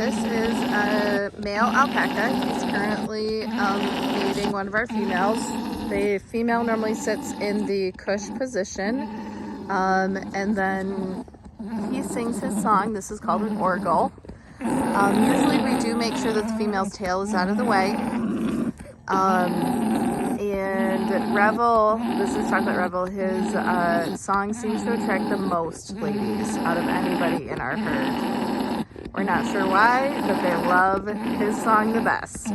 This is a male alpaca. He's currently mating one of our females. The female normally sits in the cush position, and then he sings his song. This is called an orgle. Usually we do make sure that the female's tail is out of the way. And Revel, this is Chocolate Revel, his song seems to attract the most ladies out of anybody in our herd. We're not sure why, but they love his song the best.